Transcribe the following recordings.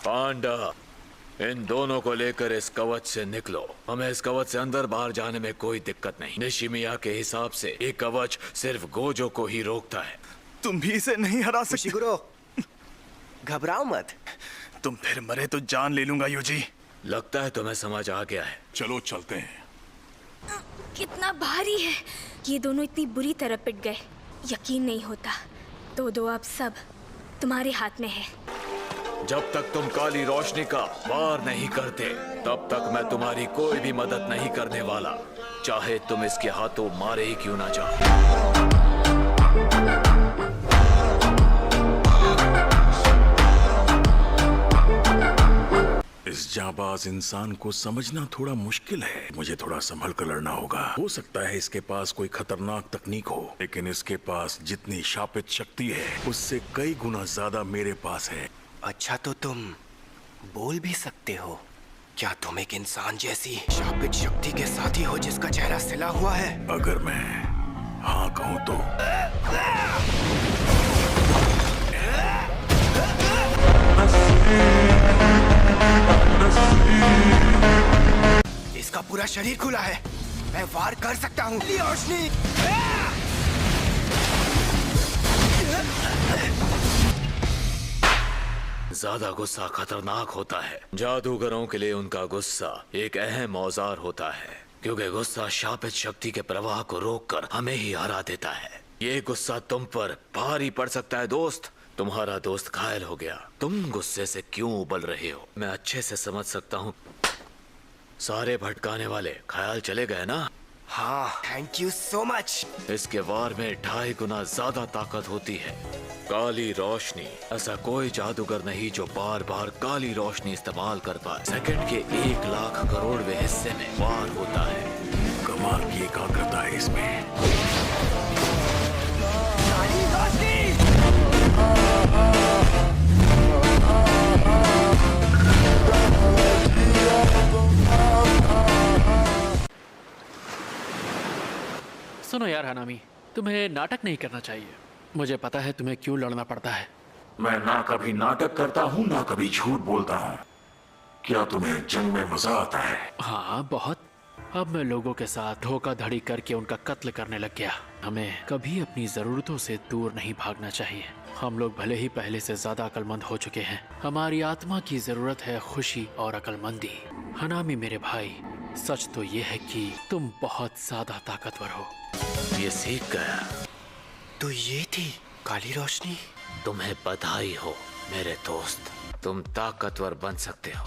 पांडा, इन दोनों को लेकर इस कवच से निकलो। हमें इस कवच से अंदर बाहर जाने में कोई दिक्कत नहीं। निशिमिया के हिसाब से ये कवच सिर्फ गोजो को ही रोकता है। तुम भी इसे नहीं हरा सकते। शिगुरो, घबराओ मत। तुम फिर मरे तो जान ले लूंगा यूजी। लगता है तुम्हें समझ आ गया है। चलो चलते हैं। कितना भारी है। ये दोनों इतनी बुरी तरह पिट गए, यकीन नहीं होता। तो दो अब सब तुम्हारे हाथ में है। जब तक तुम काली रोशनी का वार नहीं करते तब तक मैं तुम्हारी कोई भी मदद नहीं करने वाला, चाहे तुम इसके हाथों मारे ही क्यों ना जाओ। इस जाबाज इंसान को समझना थोड़ा मुश्किल है। मुझे थोड़ा संभल कर लड़ना होगा। हो सकता है इसके पास कोई खतरनाक तकनीक हो, लेकिन इसके पास जितनी शापित शक्ति है उससे कई गुना ज्यादा मेरे पास है। अच्छा, तो तुम बोल भी सकते हो। क्या तुम एक इंसान जैसी शापित शक्ति के साथी हो जिसका चेहरा सिला हुआ है? अगर मैं हाँ कहूँ तो इसका पूरा शरीर खुला है। मैं वार कर सकता हूँ। रोशनी, ज्यादा गुस्सा खतरनाक होता है। जादूगरों के लिए उनका गुस्सा एक अहम औजार होता है, क्योंकि गुस्सा शापित शक्ति के प्रवाह को रोककर हमें ही हरा देता है। ये गुस्सा तुम पर भारी पड़ सकता है दोस्त। तुम्हारा दोस्त घायल हो गया, तुम गुस्से से क्यों उबल रहे हो? मैं अच्छे से समझ सकता हूँ। सारे भटकाने वाले ख्याल चले गए ना? हाँ, थैंक यू सो मच। इसके वार में 2.5 गुना ज्यादा ताकत होती है। काली रोशनी, ऐसा कोई जादूगर नहीं जो बार बार काली रोशनी इस्तेमाल कर पाए। सेकंड के 1 लाख करोड़वें हिस्से में वार होता है। कमाल की एकाग्रता है इसमें। काली रोशनी! सुनो यार हनामी, तुम्हें नाटक नहीं करना चाहिए। मुझे पता है तुम्हें क्यों लड़ना पड़ता है। मैं ना कभी नाटक करता हूँ ना कभी झूठ बोलता हूँ। क्या तुम्हें जंग में मजा आता है? हाँ, बहुत। अब मैं लोगों के साथ धोखाधड़ी करके उनका कत्ल करने लग गया। हमें कभी अपनी जरूरतों से दूर नहीं भागना चाहिए। हम लोग भले ही पहले से ज्यादा अक्लमंद हो चुके हैं। हमारी आत्मा की जरूरत है खुशी और अक्लमंदी। हनामी मेरे भाई, सच तो ये है कि तुम बहुत ज्यादा ताकतवर हो। ये सीख गया। तो ये थी काली रोशनी। तुम्हें बधाई हो मेरे दोस्त, तुम ताकतवर बन सकते हो।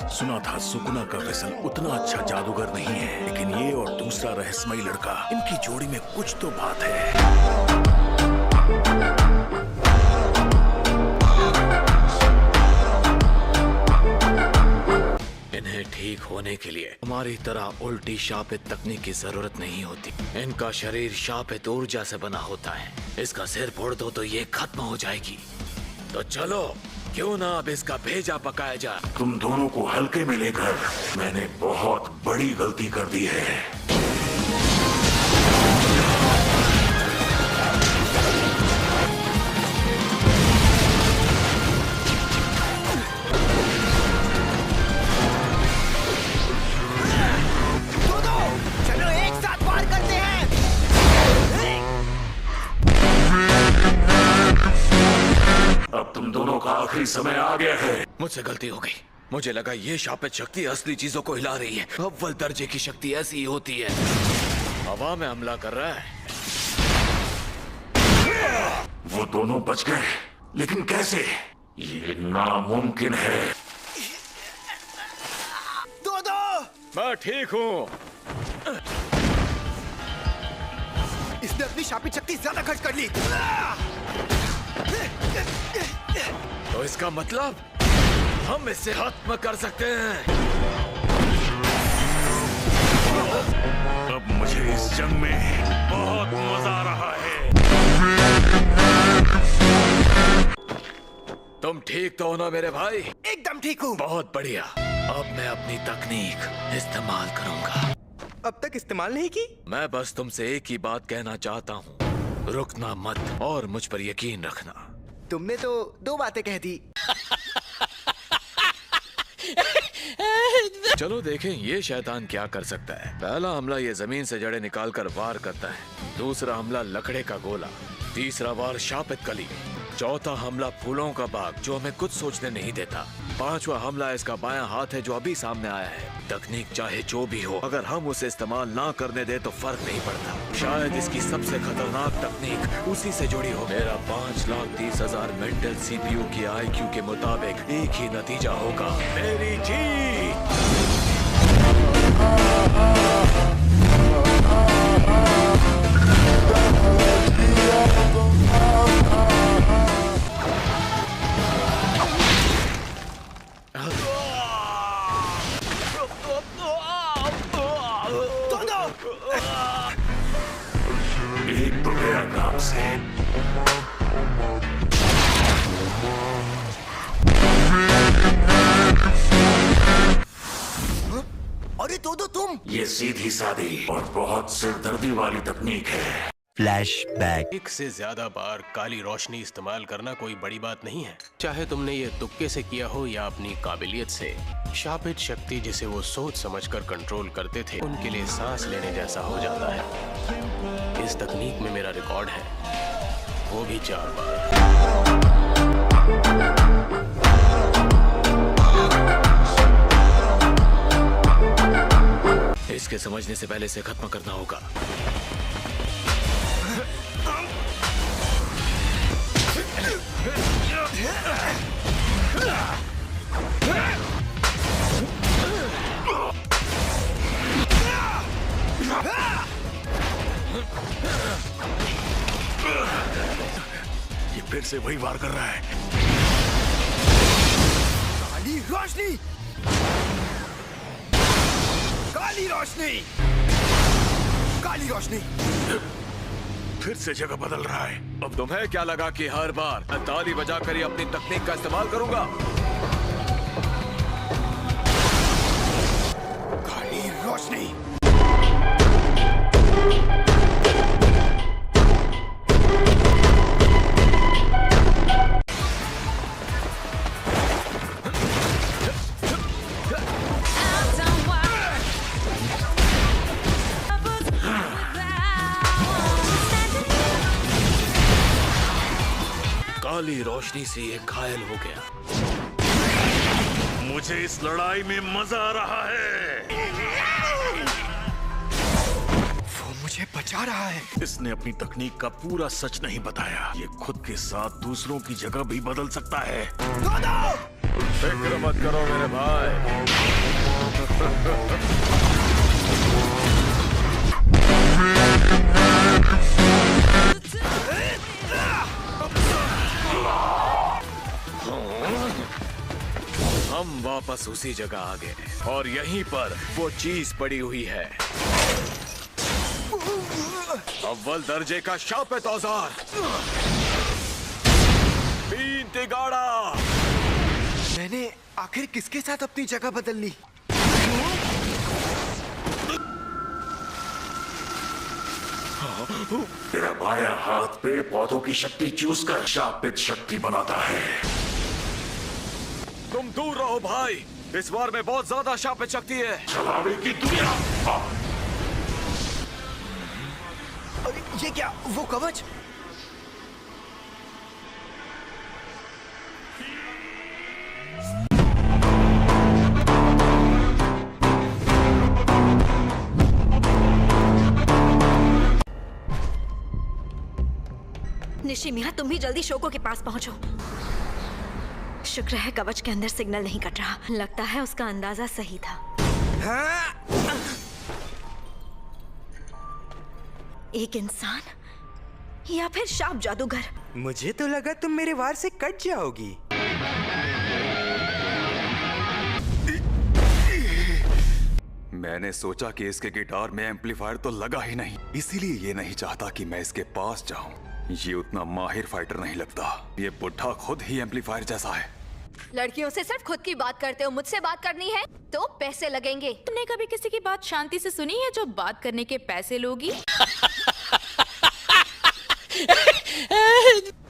सुना था सुकुना का वेसल उतना अच्छा जादूगर नहीं है, लेकिन ये और दूसरा रहस्यमयी लड़का, इनकी जोड़ी में कुछ तो बात है। इन्हें ठीक होने के लिए हमारी तरह उल्टी शापित तकनीक की जरूरत नहीं होती। इनका शरीर शापित ऊर्जा से बना होता है। इसका सिर फोड़ दो तो ये खत्म हो जाएगी। तो चलो, क्यों ना अब इसका भेजा पकाया जाए। तुम दोनों को हल्के में लेकर मैंने बहुत बड़ी गलती कर दी है। चलो एक साथ वार करते हैं। अब तुम दोनों का आखिरी समय आ गया है। मुझसे गलती हो गई। मुझे लगा ये शापित शक्ति असली चीजों को हिला रही है। अव्वल दर्जे की शक्ति ऐसी ही होती है। हवा में हमला कर रहा है। वो दोनों बच गए, लेकिन कैसे? ये नामुमकिन है। दो मैं ठीक हूँ। इसने अपनी शापित शक्ति ज्यादा खर्च कर ली। तो इसका मतलब हम इसे खत्म कर सकते हैं। अब मुझे इस जंग में बहुत मजा आ रहा है। तुम ठीक तो हो ना मेरे भाई? एकदम ठीक हूँ। बहुत बढ़िया। अब मैं अपनी तकनीक इस्तेमाल करूंगा। अब तक इस्तेमाल नहीं की? मैं बस तुमसे एक ही बात कहना चाहता हूँ, रुकना मत और मुझ पर यकीन रखना। तुमने तो 2 बातें कह दी। चलो देखें ये शैतान क्या कर सकता है। पहला हमला ये जमीन से जड़ें निकालकर वार करता है, दूसरा हमला लकड़े का गोला, तीसरा वार शापित कली, चौथा हमला फूलों का बाग जो हमें कुछ सोचने नहीं देता, पांचवा हमला इसका बायां हाथ है जो अभी सामने आया है। तकनीक चाहे जो भी हो, अगर हम उसे इस्तेमाल ना करने दे तो फर्क नहीं पड़ता। शायद इसकी सबसे खतरनाक तकनीक उसी से जुड़ी हो। मेरा 5,30,000 मेंटल CPU की IQ के मुताबिक एक ही नतीजा होगा, मेरी जीत। एक तो गया काम से। अरे दो तुम। ये सीधी सादी और बहुत सिरदर्दी वाली तकनीक है। फ्लैशबैक। एक से ज्यादा बार काली रोशनी इस्तेमाल करना कोई बड़ी बात नहीं है, चाहे तुमने ये तुक्के से किया हो या अपनी काबिलियत से। शापित शक्ति जिसे वो सोच समझकर कंट्रोल करते थे, उनके लिए सांस लेने जैसा हो जाता है। इस तकनीक में मेरा रिकॉर्ड है, वो भी 4 बार। इसके समझने से पहले इसे खत्म करना होगा। ये फिर से वही वार कर रहा है। काली रोशनी, काली रोशनी, काली रोशनी। फिर से जगह बदल रहा है। अब तुम्हें क्या लगा कि हर बार मैं ताली बजाकर ही अपनी तकनीक का इस्तेमाल करूंगा? काली रोशनी। काली रोशनी से ये घायल हो गया। मुझे इस लड़ाई में मजा आ रहा है। वो मुझे बचा रहा है। इसने अपनी तकनीक का पूरा सच नहीं बताया। ये खुद के साथ दूसरों की जगह भी बदल सकता है। फिक्र मत करो मेरे भाई। हम वापस उसी जगह आ गए और यहीं पर वो चीज पड़ी हुई है, अव्वल दर्जे का शापित औजार, बीन तिगाड़ा। मैंने आखिर किसके साथ अपनी जगह बदल ली? तेरा बायां हाथ पेड़ पौधों की शक्ति चूस कर शापित शक्ति बनाता है। तुम दूर रहो भाई, इस बार में बहुत ज्यादा शापित शक्ति है। चलावे की दुनिया। अरे ये क्या? वो कवच? निशिमिया, तुम भी जल्दी शोको के पास पहुंचो। शुक्र है कवच के अंदर सिग्नल नहीं कट रहा। लगता है उसका अंदाजा सही था। एक इंसान या फिर शाप जादूगर? मुझे तो लगा तुम मेरे वार से कट जाओगी। मैंने सोचा कि इसके गिटार में एम्पलीफायर तो लगा ही नहीं, इसीलिए ये नहीं चाहता कि मैं इसके पास जाऊं। ये उतना माहिर फाइटर नहीं लगता। ये बुढ़ा खुद ही एम्पलीफायर जैसा है। लड़कियों से सिर्फ खुद की बात करते हो, मुझसे बात करनी है तो पैसे लगेंगे। तुमने कभी किसी की बात शांति से सुनी है जो बात करने के पैसे लोगी?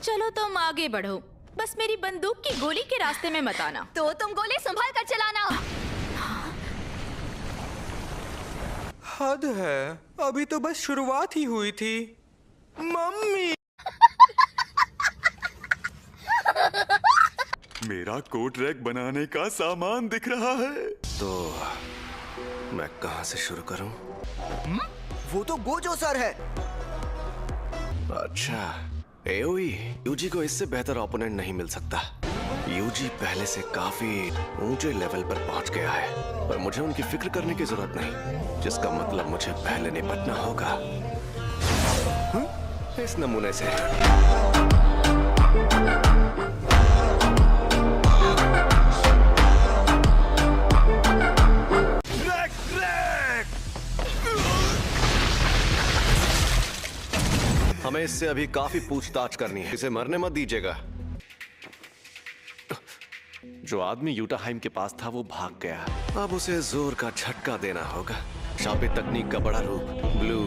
चलो तुम आगे बढ़ो, बस मेरी बंदूक की गोली के रास्ते में मत आना। तो तुम गोली संभाल कर चलाना। हद है, अभी तो बस शुरुआत ही हुई थी। मम्मी मेरा कोट रैक बनाने का सामान दिख रहा है। तो मैं कहां से शुरू करूं? वो तो गोजो सर है। अच्छा, एओई, यूजी को इससे बेहतर ओपोनेंट नहीं मिल सकता। यूजी पहले से काफी ऊंचे लेवल पर पहुंच गया है, पर मुझे उनकी फिक्र करने की जरूरत नहीं, जिसका मतलब मुझे पहले निपटना होगा इस नमूने से। हमें इससे अभी काफी पूछताछ करनी है। इसे मरने मत दीजिएगा। जो आदमी यूटाहाइम के पास था वो भाग गया, अब उसे जोर का झटका देना होगा। शापित तकनीक का बड़ा रूप ब्लू,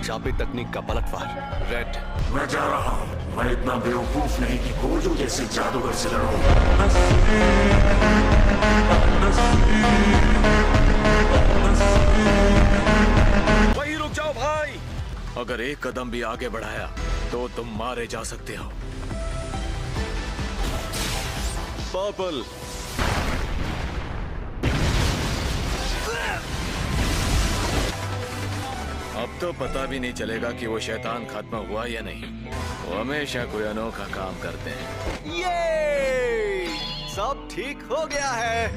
शापित तकनीक का पलटवार रेड। मैं जा रहा हूँ। मैं इतना बेवकूफ नहीं कि गोजो जैसे जादूगर से लड़ूं। वहीं रुक जाओ भाई। अगर एक कदम भी आगे बढ़ाया तो तुम मारे जा सकते हो। पर्पल। अब तो पता भी नहीं चलेगा कि वो शैतान खत्म हुआ या नहीं। वो हमेशा कोई अनोखा काम करते हैं। ये सब ठीक हो गया है।